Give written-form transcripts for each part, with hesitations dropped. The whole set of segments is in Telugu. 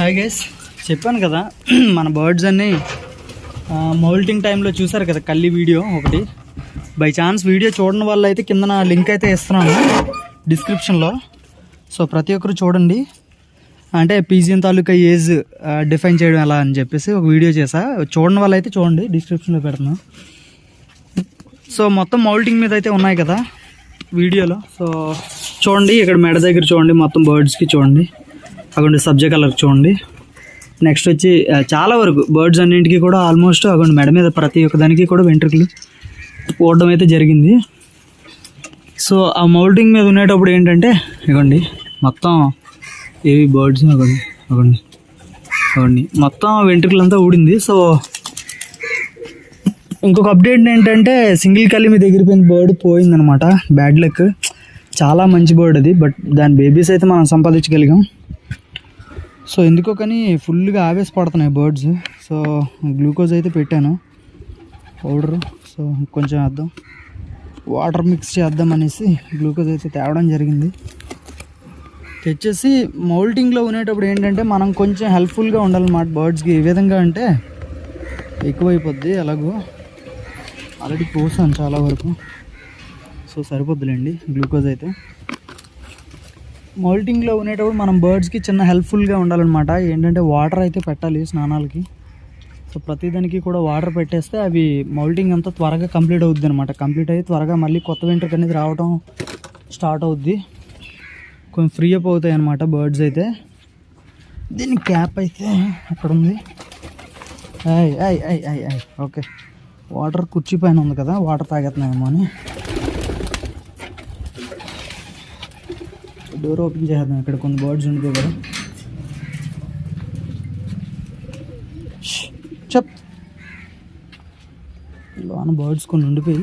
హాయ్ గైస్, చెప్పాను కదా మన బర్డ్స్ అన్నీ మౌల్టింగ్ టైంలో చూసారు కదా కల్లి వీడియో ఒకటి. బై ఛాన్స్ వీడియో చూడని వాళ్ళు అయితే కింద నా లింక్ అయితే ఇస్తున్నాను డిస్క్రిప్షన్లో. సో ప్రతి ఒక్కరు చూడండి. అంటే పీజియన్ తాలూకా ఏజ్ డిఫైన్ చేయడం ఎలా అని చెప్పేసి ఒక వీడియో చేసా. చూడని వాళ్ళు అయితే చూడండి, డిస్క్రిప్షన్లో పెడుతున్నాను. సో మొత్తం మౌల్టింగ్ మీద అయితే ఉన్నాయి కదా వీడియోలో. సో చూడండి, ఇక్కడ మెడ దగ్గర చూడండి, మొత్తం బర్డ్స్కి చూడండి, అక్కడ సబ్జా కలర్ చూడండి. నెక్స్ట్ వచ్చి చాలా వరకు బర్డ్స్ అన్నింటికి కూడా ఆల్మోస్ట్ అక్కడ మెడ మీద ప్రతి ఒక్క దానికి కూడా వెంట్రుకలు పోవడం అయితే జరిగింది. సో ఆ మౌల్టింగ్ మీద ఉండేటప్పుడు ఏంటంటే ఇవ్వండి మొత్తం ఏవి బర్డ్స్ అవ్వండి అవ్వండి అవ్వండి మొత్తం వెంట్రుకలంతా ఊడింది. సో ఇంకొక అప్డేట్ ఏంటంటే సింగిల్ కల్లి మీద ఎగిరిపోయిన బర్డ్ పోయిందనమాట. Bad luck. చాలా మంచి బర్డ్ అది, బట్ దాని బేబీస్ అయితే మనం సంపాదించగలిగాం. సో ఎందుకో కానీ ఫుల్గా ఆవేశపడుతున్నాయి బర్డ్స్. సో గ్లూకోజ్ అయితే పెట్టాను పౌడరు. సో కొంచెం వేద్దాం, వాటర్ మిక్స్ చేద్దాం అనేసి గ్లూకోజ్ అయితే తేవడం జరిగింది. తెచ్చేసి మౌల్టింగ్లో ఉండేటప్పుడు ఏంటంటే మనం కొంచెం హెల్ప్ఫుల్గా ఉండాలన్నమాట బర్డ్స్కి. ఏ విధంగా అంటే ఎక్కువైపోద్ది. ఎలాగో ఆల్రెడీ పోసాను చాలా వరకు, సో సరిపోద్దులేండి గ్లూకోజ్ అయితే. మౌల్టింగ్లో ఉండేటప్పుడు మనం బర్డ్స్కి చిన్న హెల్ప్ఫుల్గా ఉండాలన్నమాట. ఏంటంటే వాటర్ అయితే పెట్టాలి స్నానాలకి. సో ప్రతిదానికి కూడా వాటర్ పెట్టేస్తే అవి మౌల్టింగ్ అంతా త్వరగా కంప్లీట్ అవుద్ది అనమాట. కంప్లీట్ అయ్యి త్వరగా మళ్ళీ కొత్త వెంట్రుక అనేది రావడం స్టార్ట్ అవుద్ది. కొంచెం ఫ్రీ అప్ అవుతాయి అన్నమాట బర్డ్స్ అయితే. దీని క్యాప్ అయితే అక్కడ ఉంది. ఓకే, వాటర్ కుర్చీ పైన ఉంది కదా, వాటర్ తాగేస్తున్నాయేమో అని డోర్ ఓపెన్ చేద్దాం. ఇక్కడ కొన్ని బర్డ్స్ ఉండిపోయి కదా. చెప్ లోన బర్డ్స్ కొన్ని ఉండిపోయి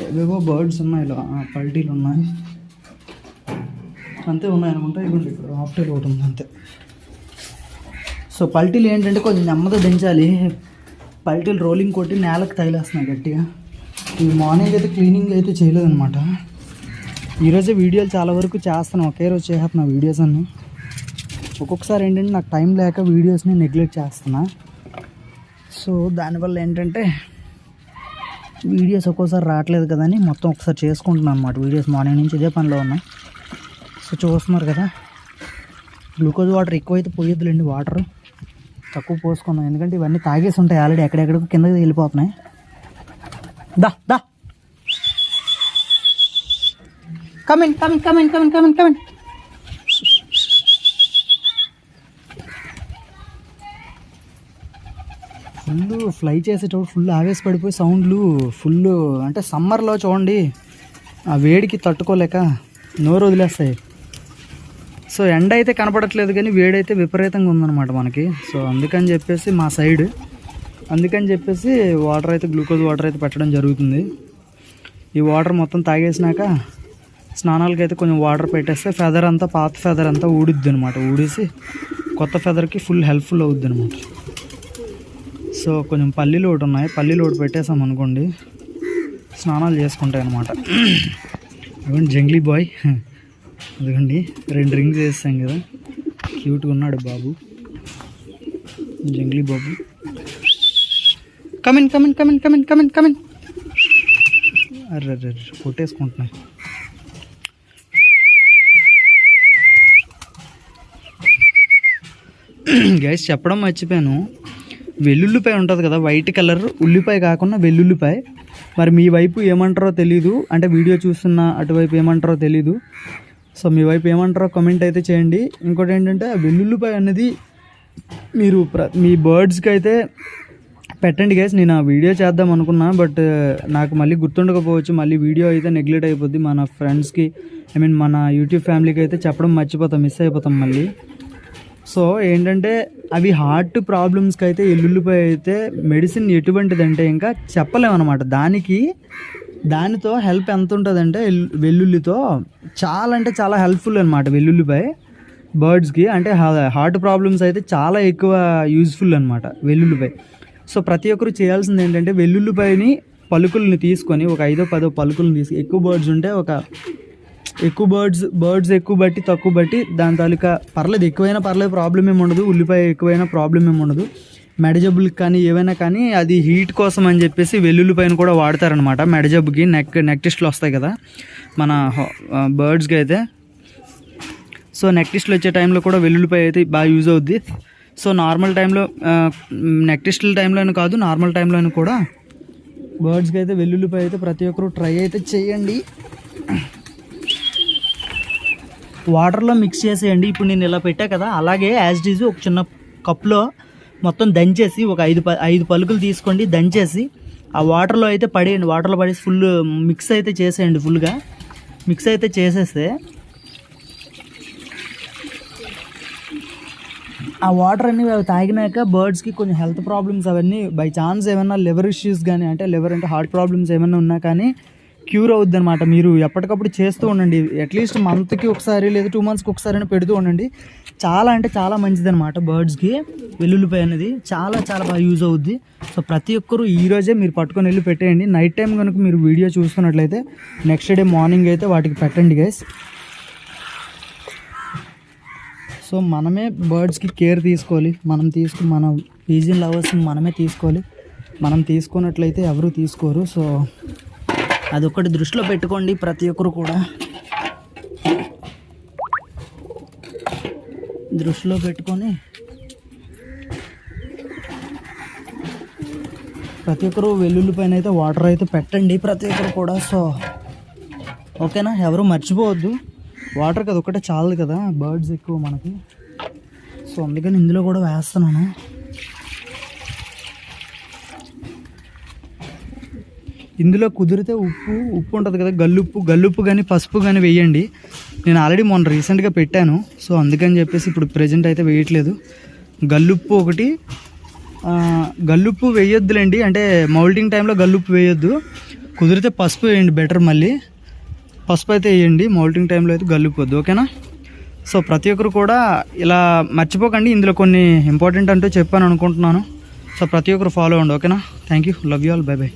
ఏవేవో బర్డ్స్ ఉన్నాయి. ఇలా పల్టీలు ఉన్నాయి అంతే ఉన్నాయి అనుకుంటా. ఇవ్వండి ఇక్కడ హాఫ్ టైల్ ఒకటి ఉంది అంతే. సో పల్టీలు ఏంటంటే కొంచెం నెమ్మదిగా దించాలి. పల్టీలు రోలింగ్ కొట్టి నేలకు తగిలేస్తున్నాయి గట్టిగా. ఇవి మార్నింగ్ అయితే క్లీనింగ్ అయితే చేయలేదన్నమాట. ఈరోజే వీడియోలు చాలా వరకు చేస్తున్నాను, ఒకే రోజు చేస్తున్నా వీడియోస్ అన్నీ. ఒక్కొక్కసారి ఏంటంటే నాకు టైం లేక వీడియోస్ని నెగ్లెక్ట్ చేస్తున్నా. సో దానివల్ల ఏంటంటే వీడియోస్ ఒక్కోసారి రావట్లేదు కదా అని మొత్తం ఒకసారి చేసుకుంటున్నాను అనమాట. వీడియోస్ మార్నింగ్ నుంచి ఇదే పనిలో ఉన్నా. సో చూస్తున్నారు కదా, గ్లూకోజ్ వాటర్ ఎక్కువైతే పోయొద్దులేండి, వాటర్ తక్కువ పోసుకున్నాం. ఎందుకంటే ఇవన్నీ తాగేసి ఉంటాయి ఆల్రెడీ, ఎక్కడెక్కడికి కిందకి వెళ్ళిపోతున్నాయి. దా దా come in come in come in come in come in come in. Full fly చేసేటప్పుడు ఫుల్ ఆవేశపడిపోయి సౌండ్లు ఫుల్. అంటే సమ్మర్లో చూడండి ఆ వేడికి తట్టుకోలేక నోరు వదిలేస్తాయి. సో ఎండ అయితే కనపడట్లేదు కానీ వేడైతే విపరీతంగా ఉందన్నమాట మనకి. సో అందుకని చెప్పేసి మా సైడ్ వాటర్ అయితే గ్లూకోజ్ వాటర్ అయితే పెట్టడం జరుగుతుంది. ఈ వాటర్ మొత్తం తాగేసినాక స్నానాలకి అయితే కొంచెం వాటర్ పెట్టేస్తే ఫెదర్ అంతా, పాత ఫెదర్ అంతా ఊడిద్ది అనమాట. ఊడేసి కొత్త ఫెదర్కి ఫుల్ హెల్ప్ఫుల్ అవుద్ది అనమాట. సో కొంచెం పల్లీలు ఒకటి ఉన్నాయి, పల్లీలు ఒకటి పెట్టేసాం అనుకోండి స్నానాలు చేసుకుంటాయి అనమాట. అదిగోండి జంగ్లీ బాయ్, అదిగోండి 2 రింగ్స్ వేస్తాం కదా, క్యూట్గా ఉన్నాడు బాబు, జంగ్లీ బాబు. Come in come in come in come in come in come in. అర్ర కొట్టేసుకుంటున్నాయి. గైస్ చెప్పడం మర్చిపోయాను, వెల్లుల్లిపాయ ఉంటుంది కదా వైట్ కలర్, ఉల్లిపాయ కాకుండా వెల్లుల్లిపాయ. మరి మీ వైపు ఏమంటారో తెలీదు, అంటే వీడియో చూస్తున్న అటువైపు ఏమంటారో తెలీదు. సో మీ వైపు ఏమంటారో కమెంట్ అయితే చేయండి. ఇంకోటి ఏంటంటే వెల్లుల్లిపాయ అనేది మీరు మీ బర్డ్స్కి అయితే పెట్టండి గైస్. నేను ఆ వీడియో చేద్దాం అనుకున్నా, బట్ నాకు మళ్ళీ గుర్తుండకపోవచ్చు. మళ్ళీ వీడియో అయితే నెగ్లెక్ట్ అయిపోద్ది. మన ఫ్రెండ్స్కి, మన యూట్యూబ్ ఫ్యామిలీకి అయితే చెప్పడం మర్చిపోతాం, మిస్ అయిపోతాం మళ్ళీ. సో ఏంటంటే అవి హార్ట్ ప్రాబ్లమ్స్కి అయితే ఎల్లుల్లిపాయ అయితే మెడిసిన్ ఎటువంటిదంటే ఇంకా చెప్పలేమన్నమాట. దానితో హెల్ప్ ఎంత ఉంటుందంటే వెల్లుల్లితో చాలా అంటే చాలా హెల్ప్ఫుల్ అనమాట వెల్లుల్లిపాయ బర్డ్స్కి. అంటే హార్ట్ ప్రాబ్లమ్స్ అయితే చాలా ఎక్కువ యూజ్ఫుల్ అనమాట వెల్లుల్లిపాయ. సో ప్రతి ఒక్కరు చేయాల్సింది ఏంటంటే వెల్లుల్లిపాయని పలుకుల్ని తీసుకొని ఒక 5-10 పలుకులను తీసుకు, ఎక్కువ బర్డ్స్ ఉంటే ఒక ఎక్కువ బర్డ్స్ ఎక్కువ బట్టి తక్కువ బట్టి దాని తాలూకా పర్లేదు, ఎక్కువైనా పర్లేదు, ప్రాబ్లం ఏమి ఉండదు. ఉల్లిపాయ ఎక్కువైనా ప్రాబ్లం ఏమి ఉండదు. మెడజబ్బులకి కానీ ఏవైనా కానీ అది హీట్ కోసం అని చెప్పేసి వెల్లుల్లిపాయను కూడా వాడతారనమాట. మెడజబ్బుకి నెక్ టెస్ట్లు వస్తాయి కదా మన బర్డ్స్కి అయితే. సో నెక్ టెస్ట్లు వచ్చే టైంలో కూడా వెల్లుల్లిపాయ అయితే బాగా యూజ్ అవుద్ది. సో నార్మల్ టైంలో నెక్ టెస్ట్ల టైంలోనూ కాదు, నార్మల్ టైంలోనూ కూడా బర్డ్స్కి అయితే వెల్లుల్లిపాయ అయితే ప్రతి ఒక్కరు ట్రై అయితే చేయండి. వాటర్లో మిక్స్ చేసేయండి. ఇప్పుడు నేను ఇలా పెట్టా కదా, అలాగే యాజ్ ఇట్ ఈజ్ ఒక చిన్న కప్లో మొత్తం దంచేసి ఒక 5 పలుకులు తీసుకోండి, దంచేసి ఆ వాటర్లో అయితే పడేయండి. వాటర్లో పడేసి ఫుల్ మిక్స్ అయితే చేసేయండి. ఫుల్గా మిక్స్ అయితే చేసేస్తే ఆ వాటర్ అన్ని తాగినాక బర్డ్స్కి కొంచెం హెల్త్ ప్రాబ్లమ్స్ అవన్నీ బై ఛాన్స్ ఏమైనా లివర్ ఇష్యూస్ కానీ, అంటే లివర్ అంటే హార్ట్ ప్రాబ్లమ్స్ ఏమైనా ఉన్నా కానీ క్యూర్ అవుద్ది అనమాట. మీరు ఎప్పటికప్పుడు చేస్తూ ఉండండి. అట్లీస్ట్ మంత్కి ఒకసారి లేదా 2 మంత్స్కి ఒకసారి అయినా పెడుతూ ఉండండి. చాలా అంటే చాలా మంచిది అనమాట బర్డ్స్కి వెల్లుల్లిపాయ అనేది. చాలా చాలా బాగా యూజ్ అవుద్ది. సో ప్రతి ఒక్కరు ఈరోజే మీరు పట్టుకొని వెళ్ళి పెట్టేయండి. నైట్ టైం కనుక మీరు వీడియో చూస్తున్నట్లయితే నెక్స్ట్ డే మార్నింగ్ అయితే వాటికి పెట్టండి గైస్. సో మనమే బర్డ్స్కి కేర్ తీసుకోవాలి. మన పీజియన్ లవర్స్ మనమే తీసుకోవాలి. మనం తీసుకున్నట్లయితే ఎవరు తీసుకోరు. సో అదొకటి దృష్టిలో పెట్టుకోండి ప్రతి ఒక్కరు కూడా. దృష్టిలో పెట్టుకొని ప్రతి ఒక్కరు వెల్లుల్లిపైన అయితే వాటర్ అయితే పెట్టండి ప్రతి ఒక్కరు కూడా. సో ఓకేనా, ఎవరు మర్చిపోవద్దు. వాటర్ కదా ఒకటే చాలు కదా బర్డ్స్ ఎక్కువ మనకి. సో అందుకని ఇందులో కూడా వేస్తున్నాను. ఇందులో కుదిరితే ఉప్పు ఉంటుంది కదా, గల్లుప్పు కానీ పసుపు కానీ వేయండి. నేను ఆల్రెడీ మొన్న రీసెంట్గా పెట్టాను. సో అందుకని చెప్పేసి ఇప్పుడు ప్రెజెంట్ అయితే వేయట్లేదు. గల్లుప్పు ఒకటి, గల్లుప్పు వేయొద్దులేండి, అంటే మౌల్టింగ్ టైంలో గల్లుప్పు వేయొద్దు. కుదిరితే పసుపు వేయండి బెటర్. మళ్ళీ పసుపు అయితే వేయండి, మౌల్టింగ్ టైంలో అయితే గల్లుపోద్దు. ఓకేనా. సో ప్రతి ఒక్కరు కూడా ఇలా మర్చిపోకండి. ఇందులో కొన్ని ఇంపార్టెంట్ అంటూ చెప్పాను అనుకుంటున్నాను. సో ప్రతి ఒక్కరు ఫాలో అవ్వండి. ఓకేనా. Thank you, love you all, by by.